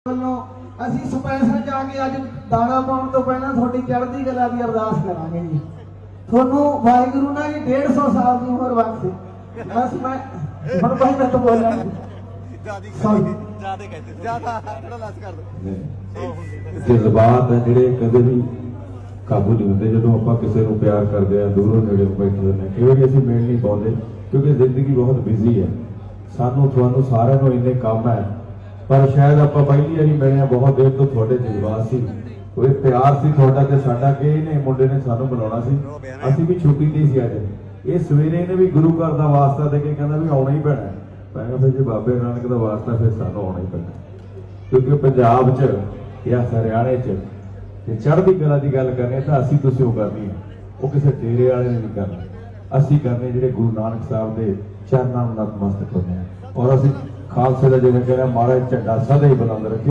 ਵੱਲੋਂ ਅਸੀਂ ਸਪੈਸ਼ਲ ਜਾ ਕੇ ਅੱਜ ਦਾਣਾ ਪਾਉਣ ਤੋਂ ਪਹਿਲਾਂ ਤੁਹਾਡੀ ਚੜ੍ਹਦੀ ਕਲਾ ਦੀ ਅਰਦਾਸ ਕਰਾਂਗੇ ਜੀ। ਤੁਹਾਨੂੰ ਵਾਹਿਗੁਰੂ ਨਾਲ ਜੀ 150 ਸਾਲ ਦੀ ਉਮਰ ਬਖਸ਼ੇ। ਬਸ ਮੈਂ ਹੁਣ ਭਾਈ ਮੈਂ ਤਾਂ ਬੋਲਾਂ ਜਜ਼ਬਾਤ ਹੈ ਜਿਹੜੇ ਕਦੇ ਵੀ ਕਾਬੂ ਨਹੀਂ ਹੁੰਦੇ। ਜਦੋਂ ਆਪਾਂ ਕਿਸੇ ਨੂੰ ਪਿਆਰ ਕਰਦੇ ਆ ਦੂਰੋਂ ਨੇੜੇ ਬੈਠੇ ਹੁੰਦੇ ਕਈ ਵਾਰੀ ਅਸੀਂ ਮੇਲ ਨਹੀਂ ਪਾਉਂਦੇ ਕਿਉਂਕਿ ਜ਼ਿੰਦਗੀ ਬਹੁਤ ਬਿਜ਼ੀ ਹੈ। ਸਾਨੂੰ ਤੁਹਾਨੂੰ ਸਾਰਿਆਂ ਨੂੰ ਇੰਨੇ ਕੰਮ ਹੈ ਪਰ ਸ਼ਾਇਦ ਆਪਾਂ ਪਹਿਲੀ ਵਾਰੀ ਮਿਲੇ ਬਹੁਤ ਦੇਰ ਤੋਂ ਤੁਹਾਡੇ ਜਜ਼ਬਾਤ ਸੀ ਕੋਈ ਪਿਆਰ ਸੀ ਤੁਹਾਡਾ ਤੇ ਸਾਡਾ ਕਿ ਇਹਨੇ ਮੁੰਡੇ ਨੇ ਸਾਨੂੰ ਬੁਲਾਉਣਾ ਸੀ। ਅਸੀਂ ਵੀ ਛੁੱਟੀ ਤੇ ਸੀ ਅੱਜ। ਇਹ ਸਵੇਰੇ ਨੇ ਵੀ ਗੁਰੂ ਘਰ ਦਾ ਵਾਸਤਾ ਦੇ ਕੇ ਕਹਿੰਦਾ ਵੀ ਆਉਣਾ ਹੀ ਪੈਣਾ। ਮੈਂ ਕਿਹਾ ਫਿਰ ਜੇ ਬਾਬੇ ਨਾਨਕ ਦਾ ਵਾਸਤਾ ਫਿਰ ਸਾਨੂੰ ਆਉਣਾ ਹੀ ਪੈਣਾ ਕਿਉਂਕਿ ਪੰਜਾਬ 'ਚ ਜਾਂ ਹਰਿਆਣੇ 'ਚ ਜੇ ਚੜ੍ਹਦੀ ਕਲਾ ਦੀ ਗੱਲ ਕਰਨੀ ਤਾਂ ਅਸੀਂ ਤੁਸੀਂ ਉਹ ਕਰਨੀ ਹੈ। ਉਹ ਕਿਸੇ ਡੇਰੇ ਵਾਲੇ ਨੇ ਨਹੀਂ ਕਰਨਾ। ਅਸੀਂ ਕਰਨੇ ਜਿਹੜੇ ਗੁਰੂ ਨਾਨਕ ਸਾਹਿਬ ਦੇ ਚਰਨਾਂ ਨੂੰ ਨਤਮਸਤਕ ਹੁੰਦੇ ਹਾਂ। ਔਰ ਅਸੀਂ ਖਾਲਸੇ ਦਾ ਜਿਵੇਂ ਕਹਿੰਦੇ ਮਹਾਰਾਜ ਝੰਡਾ ਸਦਾ ਹੀ ਬੁਲੰਦ ਰੱਖੇ।